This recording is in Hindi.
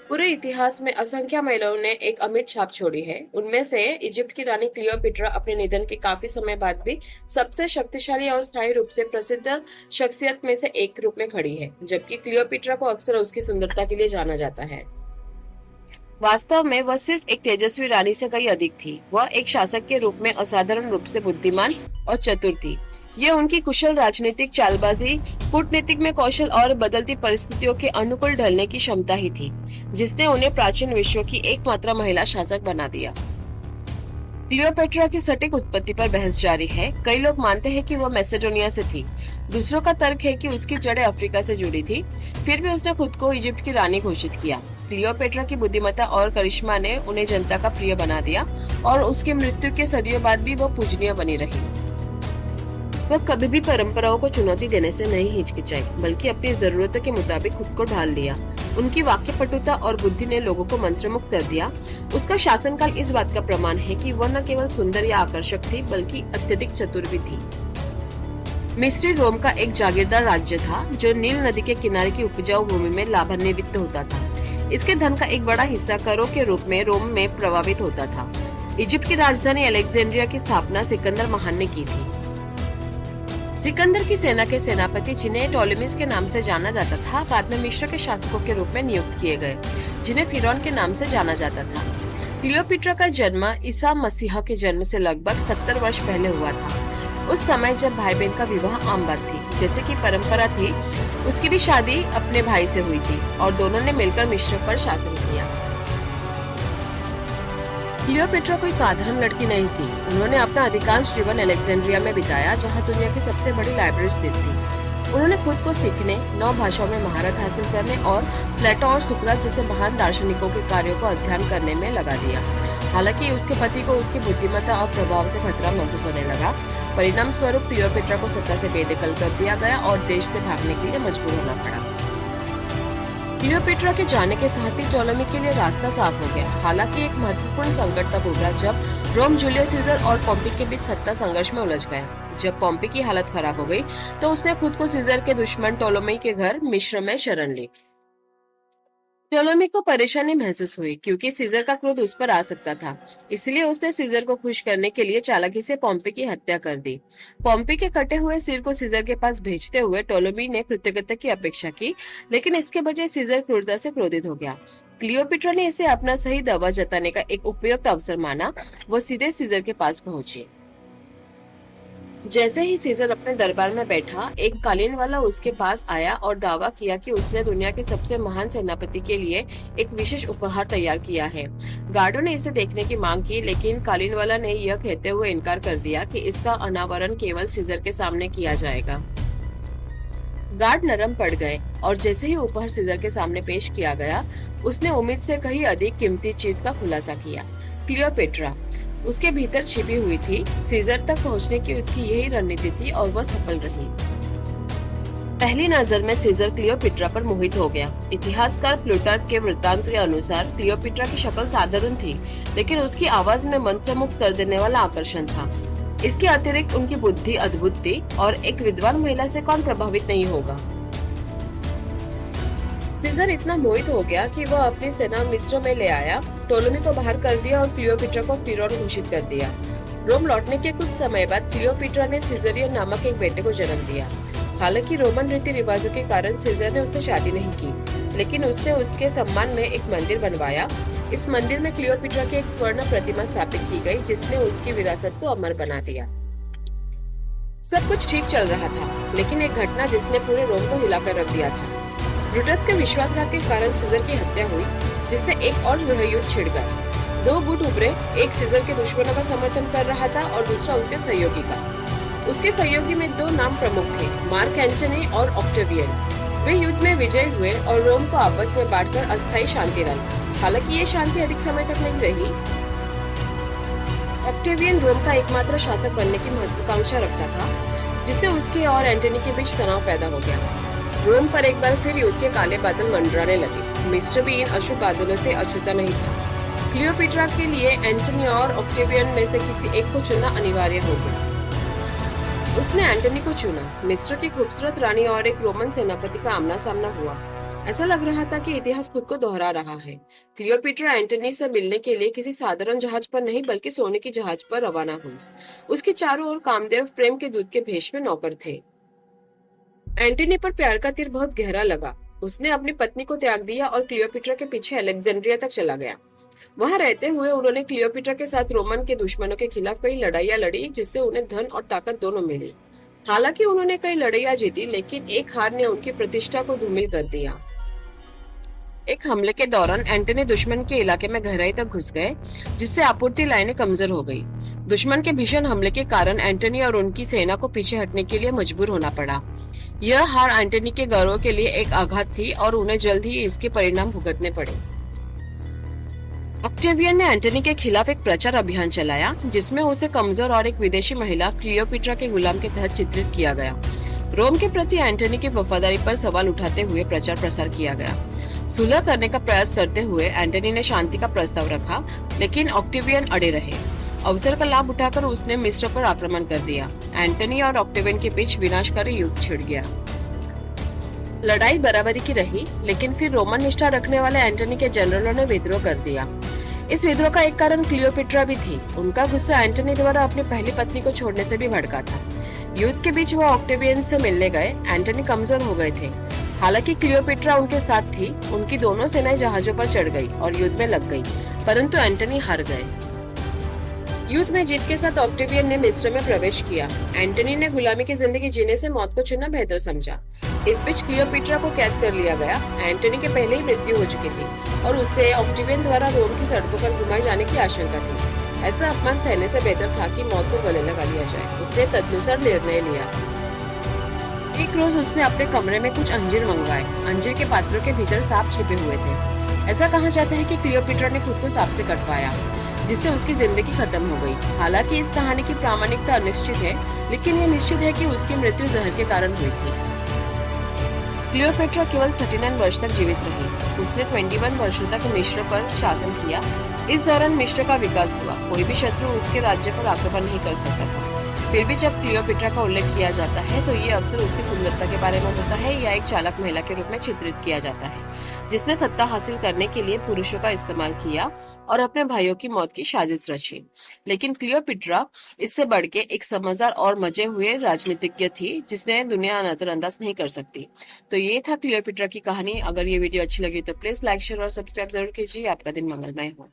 पूरे इतिहास में असंख्य महिलाओं ने एक अमिट छाप छोड़ी है। उनमें से इजिप्ट की रानी क्लियोपेट्रा अपने निधन के काफी समय बाद भी सबसे शक्तिशाली और स्थायी रूप से प्रसिद्ध शख्सियत में से एक रूप में खड़ी है, जबकि क्लियोपेट्रा को अक्सर उसकी सुंदरता के लिए जाना जाता है। वास्तव में वह सिर्फ एक तेजस्वी रानी से कहीं अधिक थी। वह एक शासक के रूप में असाधारण रूप से बुद्धिमान और चतुर थी। ये उनकी कुशल राजनीतिक चालबाजी, कूटनीतिक में कौशल और बदलती परिस्थितियों के अनुकूल ढलने की क्षमता ही थी, जिसने उन्हें प्राचीन विश्व की एकमात्र महिला शासक बना दिया। क्लियोपेट्रा की सटीक उत्पत्ति पर बहस जारी है। कई लोग मानते हैं कि वह मैसेडोनिया से थी। दूसरों का तर्क है कि उसकी जड़ें अफ्रीका से जुड़ी थी। फिर भी उसने खुद को इजिप्ट की रानी घोषित किया। क्लियोपेट्रा की बुद्धिमत्ता और करिश्मा ने उन्हें जनता का प्रिय बना दिया और उसकी मृत्यु के सदियों बाद भी वह पूजनीय बनी रही। वह कभी भी परंपराओं को चुनौती देने से नहीं हिचकिचाई, बल्कि अपनी जरूरतों के मुताबिक खुद को ढाल लिया। उनकी वाक्यपटुता और बुद्धि ने लोगों को मंत्रमुग्ध कर दिया। उसका शासनकाल इस बात का प्रमाण है कि वह न केवल सुंदर या आकर्षक थी, बल्कि अत्यधिक चतुर भी थी। मिस्री रोम का एक जागीरदार राज्य था, जो नील नदी के किनारे की उपजाऊ भूमि में लाभान्वित होता था। इसके धन का एक बड़ा हिस्सा करों के रूप में रोम में प्रवाहित होता था। इजिप्ट की राजधानी अलेक्जेंड्रिया की स्थापना सिकंदर महान ने की थी। सिकंदर की सेना के सेनापति, जिन्हें टोलेमीज के नाम से जाना जाता था, बाद में मिस्र के शासकों के रूप में नियुक्त किए गए, जिन्हें फिरौन के नाम से जाना जाता था। क्लियोपेट्रा का जन्म ईसा मसीह के जन्म से लगभग 70 वर्ष पहले हुआ था। उस समय जब भाई बहन का विवाह आम बात थी, जैसे कि परंपरा थी, उसकी भी शादी अपने भाई से हुई थी और दोनों ने मिलकर मिस्र पर शासन किया। क्लियोपेट्रा कोई साधारण लड़की नहीं थी। उन्होंने अपना अधिकांश जीवन अलेक्जेंड्रिया में बिताया, जहां दुनिया की सबसे बड़ी लाइब्रेरी स्थित थी। उन्होंने खुद को सीखने, 9 भाषाओं में महारत हासिल करने और प्लेटो और सुकरात जैसे महान दार्शनिकों के कार्यों को अध्ययन करने में लगा दिया। हालांकि उसके पति को उसकी बुद्धिमत्ता और प्रभाव से खतरा महसूस होने लगा। परिणाम स्वरूप क्लियोपेट्रा को सत्ता से बेदखल कर दिया गया और देश से भागने के लिए मजबूर होना पड़ा। क्लियोपेट्रा के जाने के साथ ही टोलेमी के लिए रास्ता साफ हो गया। हालांकि एक महत्वपूर्ण संकट तब उभरा जब रोम जूलियस सीजर और पॉम्पी के बीच सत्ता संघर्ष में उलझ गया। जब पॉम्पी की हालत खराब हो गई, तो उसने खुद को सीजर के दुश्मन टोलेमी के घर मिस्र में शरण ली। टोलेमी को परेशानी महसूस हुई, क्योंकि सीजर का क्रोध उस पर आ सकता था। इसलिए उसने सीजर को खुश करने के लिए चालाकी से पॉम्पी की हत्या कर दी। पॉम्पी के कटे हुए सिर को सीजर के पास भेजते हुए टोलेमी ने कृतज्ञता की अपेक्षा की, लेकिन इसके बजाय सीजर क्रूरता से क्रोधित हो गया। क्लियोपेट्रा ने इसे अपना सही दावा जताने का एक उपयुक्त अवसर माना। वो सीधे सीजर के पास पहुंची। जैसे ही सीजर अपने दरबार में बैठा, एक कालीन वाला उसके पास आया और दावा किया कि उसने दुनिया के सबसे महान सेनापति के लिए एक विशेष उपहार तैयार किया है। गार्डों ने इसे देखने की मांग की, लेकिन कालीन वाला ने यह कहते हुए इनकार कर दिया कि इसका अनावरण केवल सीजर के सामने किया जाएगा। गार्ड नरम पड़ गए और जैसे ही उपहार सीजर के सामने पेश किया गया, उसने उम्मीद से कहीं अधिक कीमती चीज का खुलासा किया। क्लियोपेट्रा उसके भीतर छिपी हुई थी। सीजर तक पहुंचने की उसकी यही रणनीति थी और वह सफल रही। पहली नजर में सीजर क्लियोपेट्रा पर मोहित हो गया। इतिहासकार प्लूटार्क के वृत्तांत के अनुसार क्लियोपेट्रा की शक्ल साधारण थी, लेकिन उसकी आवाज में मंत्रमुग्ध कर देने वाला आकर्षण था। इसके अतिरिक्त उनकी बुद्धि अद्भुत थी और एक विद्वान महिला से कौन प्रभावित नहीं होगा। सीजर इतना मोहित हो गया कि वह अपनी सेना मिस्र में ले आया, टोलेमी को बाहर कर दिया और क्लियोपेट्रा को फिरौन घोषित कर दिया। रोम लौटने के कुछ समय बाद क्लियोपेट्रा ने सीजरियन नामक एक बेटे को जन्म दिया। हालांकि रोमन रीति रिवाजों के कारण सीजर ने उससे शादी नहीं की, लेकिन उसने उसके सम्मान में एक मंदिर बनवाया। इस मंदिर में क्लियोपेट्रा की एक स्वर्ण प्रतिमा स्थापित की गई, जिसने उसकी विरासत को अमर बना दिया। सब कुछ ठीक चल रहा था, लेकिन एक घटना जिसने पूरे रोम को हिलाकर रख दिया था। ब्रूटस के विश्वासघात के कारण सीजर की हत्या हुई, जिससे एक और गृहयुद्ध छिड़ गया। 2 गुट उभरे, एक सीजर के दुश्मनों का समर्थन कर रहा था और दूसरा उसके सहयोगी का। उसके सहयोगी में 2 नाम प्रमुख थे, मार्क एंटनी और ऑक्टेवियन। वे युद्ध में विजयी हुए और रोम को आपस में बांटकर अस्थायी शांति लाई। हालांकि ये शांति अधिक समय तक नहीं रही। ऑक्टेवियन रोम का एकमात्र शासक बनने की महत्वाकांक्षा रखता था, जिससे उसके और एंटनी के बीच तनाव पैदा हो गया। रोम पर एक बार फिर युद्ध के काले बादल मंडराने लगे। मिस्र भी इन अशुभ बादलों से अछूता नहीं था। क्लियोपेट्रा के लिए एंटनी और ऑक्टेवियन में से किसी एक को चुनना अनिवार्य हो गया। उसने एंटनी को चुना। मिस्र की खूबसूरत रानी और एक रोमन सेनापति का आमना सामना हुआ। ऐसा लग रहा था कि इतिहास खुद को दोहरा रहा है। क्लियोपेट्रा एंटनी से मिलने के लिए किसी साधारण जहाज पर नहीं बल्कि सोने की जहाज पर रवाना हुई। उसके चारों ओर कामदेव प्रेम के दूत के भेष में नौकर थे। एंटनी पर प्यार का तीर बहुत गहरा लगा। उसने अपनी पत्नी को त्याग दिया और क्लियोपेट्रा के पीछे अलेक्जेंड्रिया तक चला गया। वहां रहते हुए उन्होंने क्लियोपेट्रा के साथ रोमन के दुश्मनों के खिलाफ कई लड़ाइयां लड़ी, जिससे उन्हें धन और ताकत दोनों मिली। हालांकि उन्होंने कई लड़ाइयां जीती, लेकिन एक हार ने उनकी प्रतिष्ठा को धूमिल कर दिया। एक हमले के दौरान एंटनी दुश्मन के इलाके में गहराई तक घुस गए, जिससे आपूर्ति लाइनें कमजोर हो गई। दुश्मन के भीषण हमले के कारण एंटनी और उनकी सेना को पीछे हटने के लिए मजबूर होना पड़ा। यह हार एंटनी के गौरव के लिए एक आघात थी और उन्हें जल्द ही इसके परिणाम भुगतने पड़े। ऑक्टेवियन ने एंटनी के खिलाफ एक प्रचार अभियान चलाया, जिसमें उसे कमजोर और एक विदेशी महिला क्लियोपेट्रा के गुलाम के तहत चित्रित किया गया। रोम के प्रति एंटनी की वफादारी पर सवाल उठाते हुए प्रचार प्रसार किया गया। सुलह करने का प्रयास करते हुए एंटनी ने शांति का प्रस्ताव रखा, लेकिन ऑक्टेवियन अड़े रहे। अवसर का लाभ उठाकर उसने मिस्र पर आक्रमण कर दिया। एंटनी और ऑक्टेवियन के बीच विनाशकारी युद्ध छिड़ गया। लड़ाई बराबरी की रही, लेकिन फिर रोमन निष्ठा रखने वाले एंटनी के जनरलों ने विद्रोह कर दिया। इस विद्रोह का एक कारण क्लियोपेट्रा भी थी। उनका गुस्सा एंटनी द्वारा अपनी पहली पत्नी को छोड़ने से भी भड़का था। युद्ध के बीच वह ऑक्टेवियन से मिलने गए। एंटनी कमजोर हो गए थे। हालांकि क्लियोपेट्रा उनके साथ थी। उनकी दोनों सेनाएं जहाजों पर चढ़ गई और युद्ध में लग गई, परंतु एंटनी हार गए। युद्ध में जीत के साथ ऑक्टेवियन ने मिस्र में प्रवेश किया। एंटनी ने गुलामी की जिंदगी जीने से मौत को चुनना बेहतर समझा। इस बीच क्लियोपेट्रा को कैद कर लिया गया। एंटनी के पहले ही मृत्यु हो चुकी थी और उससे ऑक्टेवियन द्वारा रोम की सड़कों पर घुमाए जाने की आशंका थी। ऐसा अपमान सहने से बेहतर था कि मौत को गले लगा लिया जाए। उसने तदनुसार निर्णय लिया। एक रोज उसने अपने कमरे में कुछ अंजीर मंगवाए। अंजीर के पात्रों के भीतर सांप छिपे हुए थे। ऐसा कहा जाता है कि क्लियोपेट्रा ने खुद को सांप से कटवाया, जिससे उसकी जिंदगी खत्म हो गई। हालांकि इस कहानी की प्रामाणिकता अनिश्चित है, लेकिन यह निश्चित है कि उसकी मृत्यु जहर के कारण हुई थी। क्लियोपेट्रा केवल 39 वर्ष तक जीवित रही। उसने 21 वर्षों तक मिस्र पर शासन किया। इस दौरान मिस्र का विकास हुआ। कोई भी शत्रु उसके राज्य पर आक्रमण नहीं कर सकता था। फिर भी जब क्लियोपेट्रा का उल्लेख किया जाता है तो ये अक्सर उसकी सुंदरता के बारे में होता है या एक चालाक महिला के रूप में चित्रित किया जाता है, जिसने सत्ता हासिल करने के लिए पुरुषों का इस्तेमाल किया और अपने भाइयों की मौत की साजिश रची। लेकिन क्लियोपेट्रा इससे बढ़ के एक समझदार और मजे हुए राजनीतिज्ञ थी, जिसने दुनिया नजरअंदाज नहीं कर सकती। तो ये था क्लियोपेट्रा की कहानी। अगर ये वीडियो अच्छी लगी तो प्लीज लाइक, शेयर और सब्सक्राइब जरूर कीजिए। आपका दिन मंगलमय हो।